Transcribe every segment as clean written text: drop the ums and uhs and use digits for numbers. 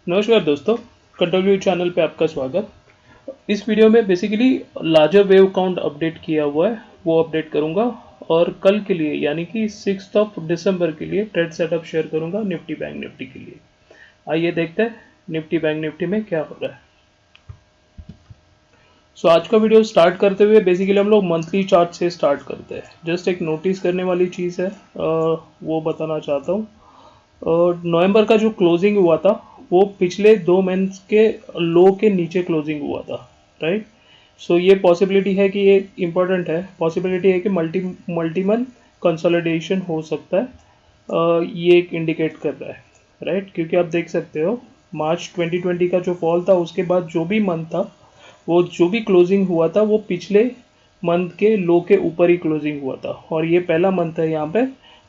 नमस्कार दोस्तों, control view channel पे आपका स्वागत। इस वीडियो में basically larger wave count update किया हुआ है, वो अपडेट करूंगा और कल के लिए यानी कि 6 दिसंबर के लिए ट्रेड सेटअप शेयर करूंगा निफ्टी बैंक निफ्टी के लिए। आइए देखते हैं निफ्टी बैंक निफ्टी में क्या हो रहा है। आज का वीडियो स्टार्ट करते हुए बेसिकली हम लोग मंथली चार्ट से स्टार्ट करते हैं। जस्ट एक नोटिस करने वाली चीज़ है, वो बताना चाहता हूँ। नवंबर का जो क्लोजिंग हुआ था वो पिछले 2 मंथ्स के लो के नीचे क्लोजिंग हुआ था, राइट। ये पॉसिबिलिटी है कि ये इम्पोर्टेंट है, पॉसिबिलिटी है कि मल्टी मंथ कंसोलिडेशन हो सकता है। ये एक इंडिकेट कर रहा है, राइट, क्योंकि आप देख सकते हो मार्च 2020 का जो फॉल था उसके बाद जो भी मंथ था, वो जो भी क्लोजिंग हुआ था वो पिछले मंथ के लो के ऊपर ही क्लोजिंग हुआ था। और ये पहला मंथ है यहाँ पे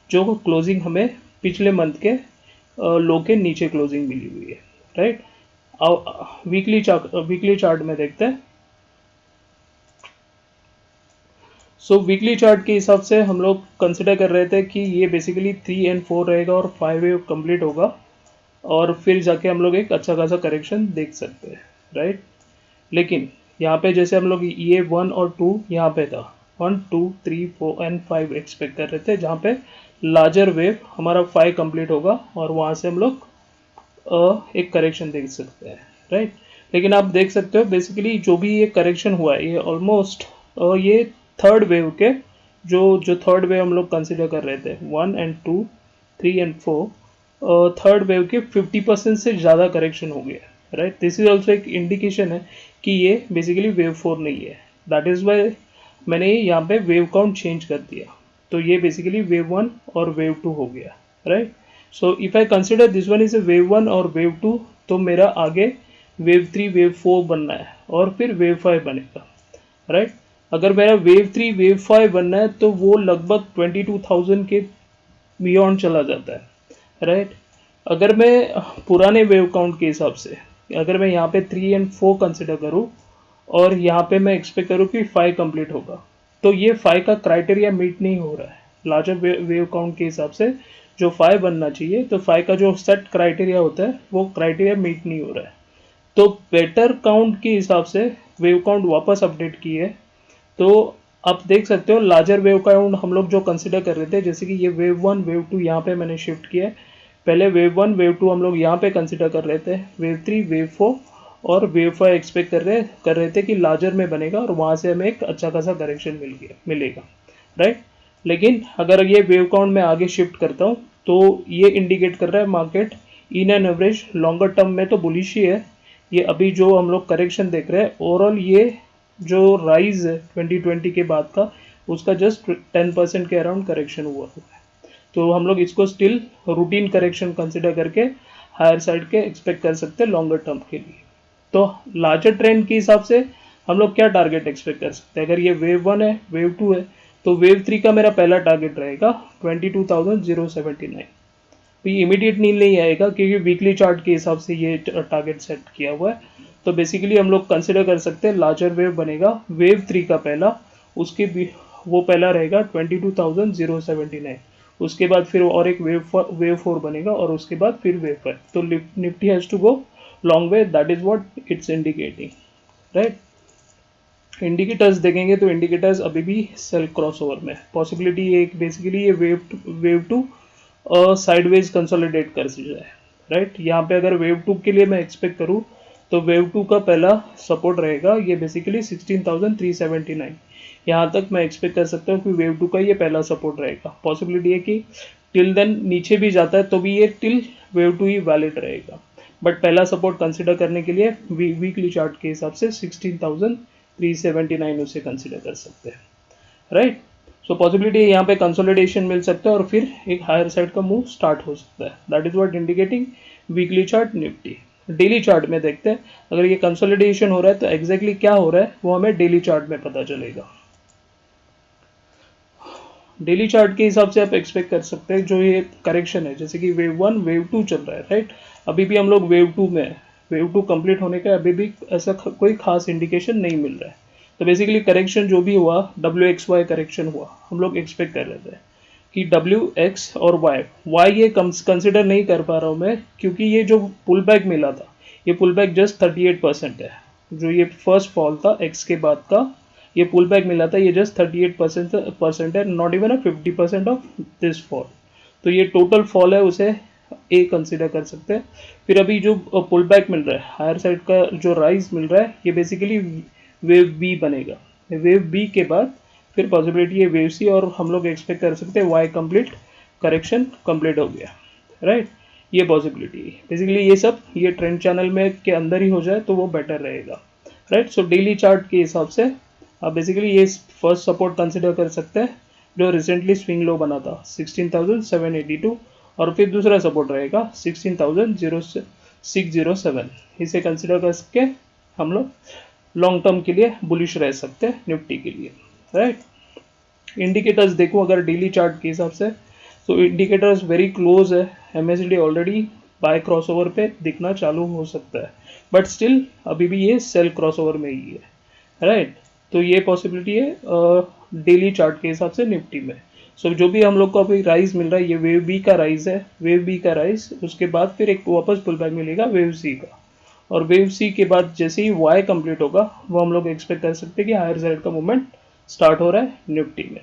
जो क्लोजिंग हमें पिछले मंथ के लो के नीचे क्लोजिंग मिली हुई है, राइट। अब वीकली चार्ट में देखते हैं। वीकली चार्ट के हिसाब से हम लोग कंसिडर कर रहे थे कि ये बेसिकली 3 एंड 4 रहेगा और 5 वेव कंप्लीट होगा और फिर जाके हम लोग एक अच्छा खासा करेक्शन देख सकते हैं, राइट। लेकिन यहाँ पे जैसे हम लोग ये 1 और 2 यहाँ पे था, 1 2 3 4 एंड 5 एक्सपेक्ट कर रहे थे, जहाँ पे लार्जर वेव हमारा 5 कंप्लीट होगा और वहाँ से हम लोग एक करेक्शन देख सकते हैं, राइट। लेकिन आप देख सकते हो बेसिकली जो भी ये करेक्शन हुआ है ये ऑलमोस्ट ये थर्ड वेव के जो जो थर्ड वेव हम लोग कंसिडर कर रहे थे 1 and 2 3 and 4 थर्ड वेव के 50% से ज़्यादा करेक्शन हो गया, राइट। दिस इज ऑल्सो एक इंडिकेशन है कि ये बेसिकली वेव 4 नहीं है। दैट इज़ वाई मैंने यहाँ पे वेव काउंट चेंज कर दिया, तो ये बेसिकली वेव 1 और वेव 2 हो गया, right. If I consider this one is a wave 1 और वेव 2, तो मेरा आगे वेव 3 वेव 4 बनना है और फिर वेव 5 बनेगा, राइट। अगर मेरा वेव 3 वेव 5 बनना है तो वो लगभग 22,000 के बियॉन्ड चला जाता है, राइट। अगर मैं पुराने वेव काउंट के हिसाब से अगर मैं यहाँ पे 3 एंड 4 कंसिडर करूँ और यहाँ पे मैं एक्सपेक्ट करूँ कि 5 कंप्लीट होगा, तो ये 5 का क्राइटेरिया मीट नहीं हो रहा है। लार्जर वेव काउंट के हिसाब से जो 5 बनना चाहिए, तो 5 का जो सेट क्राइटेरिया होता है वो क्राइटेरिया मीट नहीं हो रहा है। तो बेटर काउंट के हिसाब से वेव काउंट वापस अपडेट की है, तो आप देख सकते हो लार्जर वेव काउंट हम लोग जो कंसिडर कर रहे थे, जैसे कि ये वेव 1 वेव 2 यहाँ पे मैंने शिफ्ट किया है। पहले वेव 1 वेव 2 हम लोग यहाँ पे कंसिडर कर रहे थे, वेव 3 वेव 4 और वेव 5 एक्सपेक्ट कर रहे थे कि लार्जर में बनेगा और वहाँ से हमें एक अच्छा खासा करेक्शन मिलेगा, राइट। लेकिन अगर ये वेव काउंट में आगे शिफ्ट करता हूँ तो ये इंडिकेट कर रहा है market in an average longer term में तो बुलिश ही है। ये अभी जो हम लोग करेक्शन देख रहे हैं ओवरऑल, ये जो राइज है 2020 के बाद का, उसका जस्ट 10% के अराउंड करेक्शन हुआ है। तो हम लोग इसको स्टिल रूटीन करेक्शन कंसिडर करके हायर साइड के एक्सपेक्ट कर सकते हैं लॉन्गर टर्म के लिए। तो लार्जर ट्रेंड के हिसाब से हम लोग क्या टारगेट एक्सपेक्ट कर सकते हैं? अगर ये वेव 1 है वेव 2 है तो वेव 3 का मेरा पहला टारगेट रहेगा 22,079। तो ये इमीडिएट नहीं आएगा क्योंकि वीकली चार्ट के हिसाब से ये टारगेट सेट किया हुआ है। तो बेसिकली हम लोग कंसिडर कर सकते हैं लार्जर वेव बनेगा वेव 3 का पहला, उसके भी वो पहला रहेगा 22,079। उसके बाद फिर और एक वेव 4 बनेगा और उसके बाद फिर वेव 5। तो Nifty has to go long way, that is what it's indicating, right. Indicators देखेंगे तो इंडिकेटर्स अभी भी सेल क्रॉसओवर में पॉसिबिलिटी एक बेसिकली ये वेव टू साइडवेज कंसोलिडेट कर जाए, राइट। यहाँ पे अगर वेव 2 के लिए मैं एक्सपेक्ट करूँ तो वेव 2 का पहला सपोर्ट रहेगा ये बेसिकली 16,379। यहाँ तक मैं एक्सपेक्ट कर सकता हूँ कि वेव 2 का ये पहला सपोर्ट रहेगा। पॉसिबिलिटी है कि टिल देन नीचे भी जाता है तो भी ये टिल वेव 2 ही वैलिड रहेगा, बट पहला सपोर्ट कंसिडर करने के लिए वीकली चार्ट के हिसाब से 16,379 उसे कंसिडर कर सकते हैं, राइट। पॉसिबिलिटी यहाँ पे कंसोलिडेशन मिल सकता है और फिर एक हायर साइड का मूव स्टार्ट हो सकता है। That is what indicating weekly chart Nifty. Daily chart में देखते हैं अगर ये कंसोलिडेशन हो रहा है तो एग्जैक्टली क्या हो रहा है वो हमें डेली चार्ट में पता चलेगा। डेली चार्ट के हिसाब से आप एक्सपेक्ट कर सकते हैं जो ये करेक्शन है, जैसे कि वेव 1 वेव 2 चल रहा है, राइट। अभी भी हम लोग वेव 2 में है, वेव 2 कंप्लीट होने का अभी भी ऐसा कोई खास इंडिकेशन नहीं मिल रहा है। तो बेसिकली करेक्शन जो भी हुआ WXY करेक्शन हुआ हम लोग एक्सपेक्ट कर रहे थे कि WX और Y ये कंसिडर नहीं कर पा रहा हूँ मैं, क्योंकि ये जो पुल बैक मिला था, ये पुल बैक जस्ट 38% है। जो ये फर्स्ट फॉल था X के बाद का, ये पुल बैक मिला था, ये जस्ट 38% है, not even 50% of this fall. तो ये टोटल फॉल है, उसे ए कंसिडर कर सकते हैं। फिर अभी जो पुल बैक मिल रहा है, हायर साइड का जो राइज मिल रहा है, ये बेसिकली वेव बी बनेगा। वेव बी के बाद फिर पॉसिबिलिटी है वेव सी, और हम लोग एक्सपेक्ट कर सकते हैं वाई कंप्लीट करेक्शन कंप्लीट हो गया, राइट। ये पॉसिबिलिटी है बेसिकली, ये सब ये ट्रेंड चैनल में के अंदर ही हो जाए तो वो बेटर रहेगा, राइट। सो डेली चार्ट के हिसाब से आप बेसिकली ये फर्स्ट सपोर्ट कंसिडर कर सकते हैं, जो रिसेंटली स्विंग लो बना था 16,782, और फिर दूसरा सपोर्ट रहेगा 16,607। इसे कंसिडर करके हम लोग लॉन्ग टर्म के लिए बुलिश रह सकते हैं निफ्टी के लिए, राइट। इंडिकेटर्स देखो अगर डेली चार्ट के हिसाब से, तो इंडिकेटर्स वेरी क्लोज है। MACD ऑलरेडी बाय क्रॉसओवर पे दिखना चालू हो सकता है, बट स्टिल अभी भी ये सेल क्रॉसओवर में ही है, राइट। तो ये पॉसिबिलिटी है डेली चार्ट के हिसाब से निफ्टी में। सो जो भी हम लोग को अभी राइज मिल रहा है, ये वेव बी का राइज है, वेव बी का राइज, उसके बाद फिर एक वापस पुल बैक मिलेगा वेव सी का, और वेव सी के बाद जैसे ही वाई कंप्लीट होगा, वो हम लोग एक्सपेक्ट कर सकते हैं कि हायर साइड का मूवमेंट स्टार्ट हो रहा है निफ्टी में,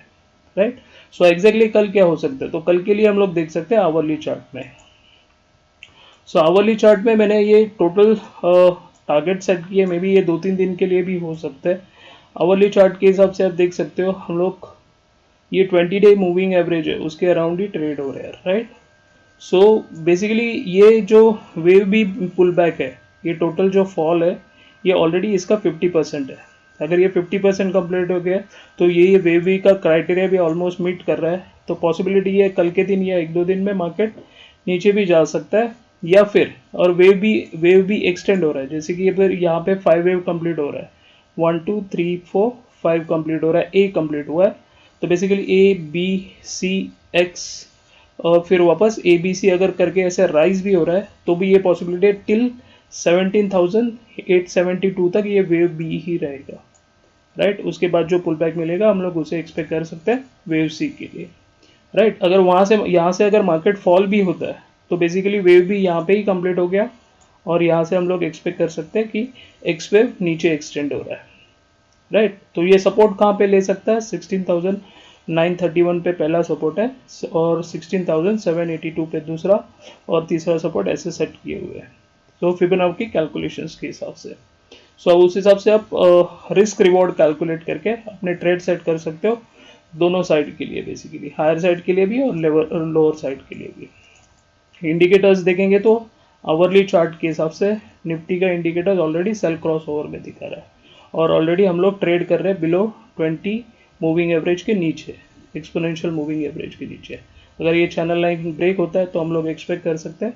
राइट। सो एग्जैक्टली कल क्या हो सकता है, तो कल के लिए हम लोग देख सकते हैं आवरली चार्ट में। सो आवरली चार्ट में मैंने ये टोटल टारगेट सेट किए, मे बी ये 2-3 दिन के लिए भी हो सकता है। आवरली चार्ट के हिसाब से आप देख सकते हो, हम लोग ये 20 डे मूविंग एवरेज है, उसके अराउंड ही ट्रेड हो रहे हैं, राइट। सो बेसिकली ये जो वेव बी पुल बैक है, ये टोटल जो फॉल है, ये ऑलरेडी इसका 50% है। अगर ये 50% कंप्लीट हो गया, तो ये वेव बी का क्राइटेरिया भी ऑलमोस्ट मीट कर रहा है। तो पॉसिबिलिटी है कल के दिन या 1-2 दिन में मार्केट नीचे भी जा सकता है, या फिर और वेव भी एक्सटेंड हो रहा है, जैसे कि फिर यहाँ पे 5 वेव कंप्लीट हो रहा है, 1 2 3 4 5 कंप्लीट हो रहा है, ए कंप्लीट हुआ है। तो बेसिकली ABCX, और फिर वापस ABC अगर करके ऐसे राइज भी हो रहा है, तो भी ये पॉसिबिलिटी है टिल 17,872 तक ये वेव बी ही रहेगा, राइट। उसके बाद जो पुल बैक मिलेगा हम लोग उसे एक्सपेक्ट कर सकते हैं वेव सी के लिए, राइट। अगर वहाँ से यहाँ से अगर मार्केट फॉल भी होता है, तो बेसिकली वेव भी यहाँ पे ही कंप्लीट हो गया, और यहाँ से हम लोग एक्सपेक्ट कर सकते हैं कि एक्स वेव नीचे एक्सटेंड हो रहा है, राइट। तो ये सपोर्ट कहाँ पे ले सकता है, 16,931 पे पहला सपोर्ट है, और 16,782 पे दूसरा, और तीसरा सपोर्ट ऐसे सेट किए हुए हैं। तो फिबोनाची कैलकुलेशंस के हिसाब से, सो उस हिसाब से आप रिस्क रिवॉर्ड कैलकुलेट करके अपने ट्रेड सेट कर सकते हो, दोनों साइड के लिए, बेसिकली हायर साइड के लिए भी और लोअर साइड के लिए भी। इंडिकेटर्स देखेंगे तो आवरली चार्ट के हिसाब से निफ्टी का indicators already sell crossover में दिखा रहा है, और ऑलरेडी हम लोग ट्रेड कर रहे हैं बिलो 20 मूविंग एवरेज के नीचे, एक्सपोनेंशियल मूविंग एवरेज के नीचे। अगर ये चैनल लाइन ब्रेक होता है, तो हम लोग एक्सपेक्ट कर सकते हैं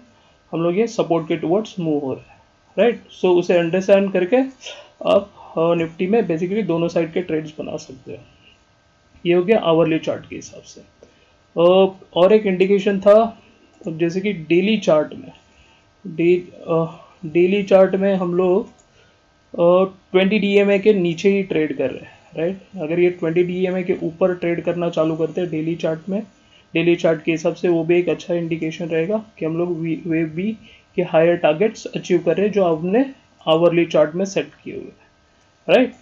हम लोग ये सपोर्ट के टुवर्ड्स मूव हो रहे हैं, राइट। सो उसे अंडरस्टैंड करके आप निफ्टी में बेसिकली दोनों साइड के ट्रेड्स बना सकते हो। ये हो गया आवरली चार्ट के हिसाब से। और एक इंडिकेशन था, जैसे कि डेली चार्ट में, डेली चार्ट में हम लोग 20 DMA के नीचे ही ट्रेड कर रहे हैं, राइट। अगर ये 20 DMA के ऊपर ट्रेड करना चालू करते हैं डेली चार्ट में, डेली चार्ट के हिसाब से, वो भी एक अच्छा इंडिकेशन रहेगा कि हम लोग वेव बी के हायर टारगेट्स अचीव कर रहे हैं, जो आपने आवरली चार्ट में सेट किए हुए हैं, राइट।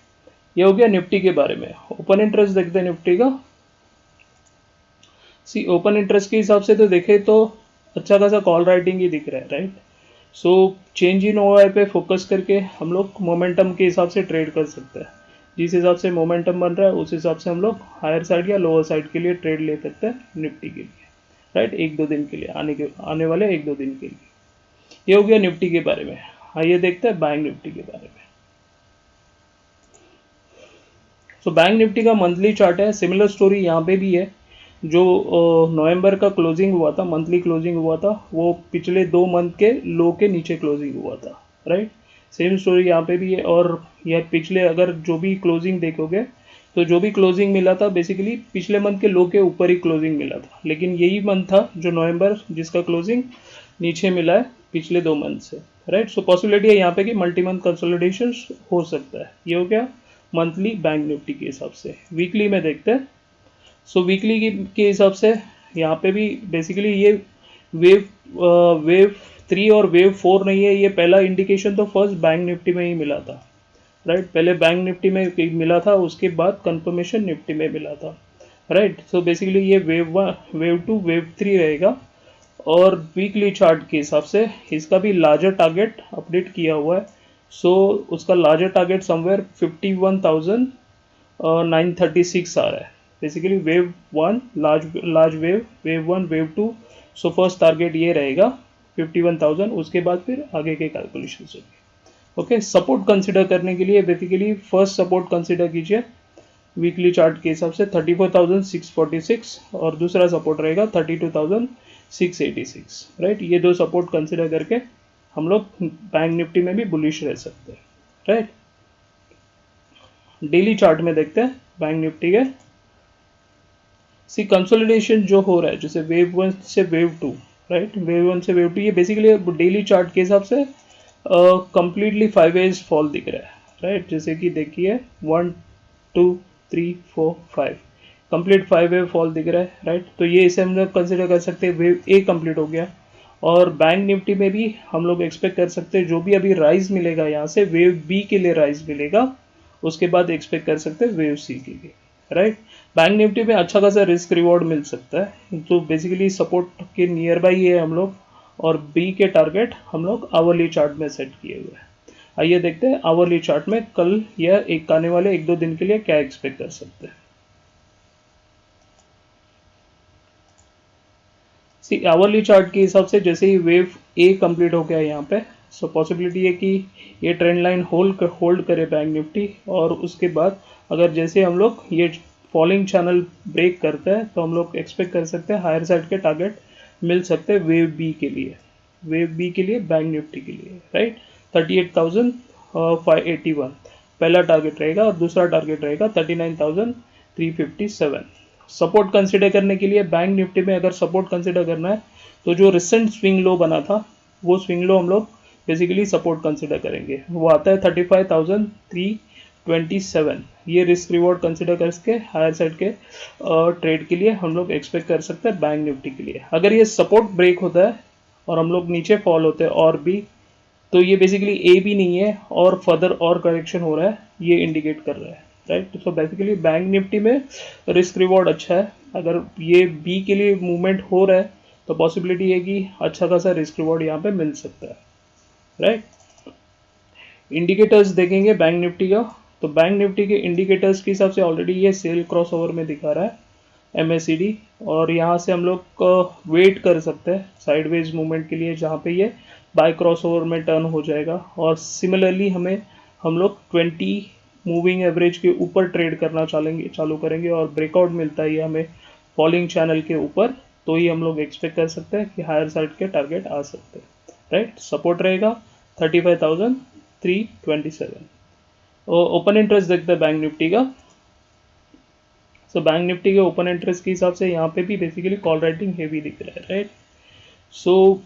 ये हो गया निफ्टी के बारे में। ओपन इंटरेस्ट देखते हैं निफ्टी का। ओपन इंटरेस्ट के हिसाब से तो देखे तो अच्छा खासा कॉल राइटिंग ही दिख रहा है, right. So change in OI पे फोकस करके हम लोग मोमेंटम के हिसाब से ट्रेड कर सकते हैं। जिस हिसाब से मोमेंटम बन रहा है, उस हिसाब से हम लोग हायर साइड या लोअर साइड के लिए ट्रेड ले सकते हैं निफ्टी के लिए, राइट। 1-2 दिन के लिए, आने वाले 1-2 दिन के लिए। ये हो गया निफ्टी के बारे में। आइए देखते हैं बैंक निफ्टी के बारे में। सो बैंक निफ्टी का मंथली चार्ट है, सिमिलर स्टोरी यहाँ पे भी है। जो नवंबर का क्लोजिंग हुआ था, मंथली क्लोजिंग हुआ था, वो पिछले 2 मंथ के लो के नीचे क्लोजिंग हुआ था, राइट। सेम स्टोरी यहाँ पे भी है। और यह पिछले अगर जो भी क्लोजिंग देखोगे, तो जो भी क्लोजिंग मिला था बेसिकली पिछले मंथ के लो के ऊपर ही क्लोजिंग मिला था, लेकिन यही मंथ था जो नवंबर, जिसका क्लोजिंग नीचे मिला है पिछले 2 मंथ से, राइट। सो पॉसिबिलिटी है यहाँ पे कि मल्टी मंथ कंसोलिडेशन हो सकता है। ये हो गया मंथली बैंक निफ्टी के हिसाब से। वीकली में देखते हैं। सो वीकली के हिसाब से यहाँ पे भी बेसिकली ये वेव 3 और वेव 4 नहीं है, ये पहला इंडिकेशन तो फर्स्ट बैंक निफ्टी में ही मिला था, राइट। पहले बैंक निफ्टी में मिला था, उसके बाद कंफर्मेशन निफ्टी में मिला था, राइट। सो बेसिकली ये वेव 1, वेव 2, वेव 3 रहेगा। और वीकली चार्ट के हिसाब से इसका भी लार्जर टारगेट अपडेट किया हुआ है। सो उसका लार्जर टारगेट समवेयर 51,936 आ रहा है। Basically wave 1 large wave, wave 1, wave 2, so first target ये रहेगा 51,000। उसके बाद फिर आगे के कैलकुलेशन होंगे। ओके, सपोर्ट कंसिडर करने के लिए बेसिकली फर्स्ट सपोर्ट कंसिडर कीजिए वीकली चार्ट के हिसाब से 34,646 और दूसरा सपोर्ट रहेगा 32,686, राइट। ये दो सपोर्ट कंसिडर करके हम लोग बैंक निफ्टी में भी बुलिश रह सकते हैं, राइट। डेली चार्ट में देखते हैं बैंक निफ्टी के। सी कंसोलिडेशन जो हो रहा है, जैसे वेव 1 से वेव 2, राइट, वेव 1 से वेव 2, ये बेसिकली डेली चार्ट के हिसाब से कंप्लीटली 5 वेज फॉल दिख रहा है, राइट। जैसे कि देखिए 1 2 3 4 5 कंप्लीट 5 वेव फॉल दिख रहा है, राइट। तो ये इसे हम लोग कंसिडर कर सकते हैं वेव ए कंप्लीट हो गया। और बैंक निफ्टी में भी हम लोग एक्सपेक्ट कर सकते हैं जो भी अभी राइज मिलेगा यहाँ से वेव बी के लिए राइज मिलेगा, उसके बाद एक्सपेक्ट कर सकते हैं वेव सी के लिए, राइट। बैंक निफ्टी में अच्छा खासा रिस्क रिवॉर्ड मिल सकता है, तो बेसिकली सपोर्ट के नियर बाई है हम लोग, और बी के टारगेट हम लोग आवरली चार्ट में सेट किए हुए हैं। आइए देखते हैं आवरली चार्ट में कल या एक आने वाले 1-2 दिन के लिए क्या एक्सपेक्ट कर सकते हैं। सी आवरली चार्ट के हिसाब से जैसे ही वेव ए कंप्लीट हो गया यहाँ पे, सो पॉसिबिलिटी है कि ये ट्रेंड लाइन होल्ड करे बैंक निफ्टी, और उसके बाद अगर जैसे हम लोग ये फॉलिंग चैनल ब्रेक करते हैं तो हम लोग एक्सपेक्ट कर सकते हैं हायर साइड के टारगेट मिल सकते हैं वेव बी के लिए, वेव बी के लिए बैंक निफ्टी के लिए, राइट। 38,581 पहला टारगेट रहेगा और दूसरा टारगेट रहेगा 39,357। सपोर्ट कंसिडर करने के लिए बैंक निफ्टी में अगर सपोर्ट कंसिडर करना है तो जो रिसेंट स्विंग लो बना था वो स्विंग लो हम लोग बेसिकली सपोर्ट कंसिडर करेंगे, वो आता है 35,327। ये रिस्क रिवॉर्ड कंसिडर करके हायर साइड के ट्रेड के लिए हम लोग एक्सपेक्ट कर सकते हैं बैंक निफ्टी के लिए। अगर ये सपोर्ट ब्रेक होता है और हम लोग नीचे फॉल होते हैं और भी, तो ये बेसिकली ए भी नहीं है और फर्दर और करेक्शन हो रहा है, ये इंडिकेट कर रहा है, right. So basically bank Nifty में रिस्क रिवॉर्ड अच्छा है। अगर ये बी के लिए मूवमेंट हो रहा है तो पॉसिबिलिटी है कि अच्छा खासा रिस्क रिवॉर्ड यहाँ पे मिल सकता है, राइट। इंडिकेटर्स देखेंगे बैंक निफ्टी का, तो बैंक निफ्टी के इंडिकेटर्स के हिसाब से ऑलरेडी ये सेल क्रॉस ओवर में दिखा रहा है MACD, और यहाँ से हम लोग वेट कर सकते हैं साइडवेज मूवमेंट के लिए जहाँ पे ये बाय क्रॉस ओवर में टर्न हो जाएगा। और सिमिलरली हम लोग 20 मूविंग एवरेज के ऊपर ट्रेड करना चालू करेंगे, और ब्रेकआउट मिलता है हमें फॉलिंग चैनल के ऊपर, तो ही हम लोग एक्सपेक्ट कर सकते हैं कि हायर साइड के टारगेट आ सकते हैं, राइट। सपोर्ट रहेगा 35,327। ओपन इंटरेस्ट देखते हैं बैंक निफ्टी का। सो बैंक निफ्टी के ओपन इंटरेस्ट के हिसाब से यहाँ पे भी बेसिकली कॉल राइटिंग हेवी दिख रहा है, right. So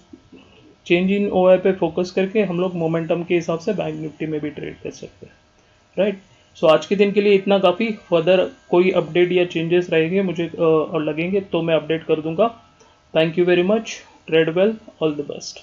change in OI पे फोकस करके हम लोग मोमेंटम के हिसाब से बैंक निफ्टी में भी ट्रेड कर सकते हैं, राइट। सो आज के दिन के लिए इतना काफ़ी। फर्दर कोई अपडेट या चेंजेस रहेंगे मुझे और लगेंगे तो मैं अपडेट कर दूंगा। Thank you very much. Trade well, all the best.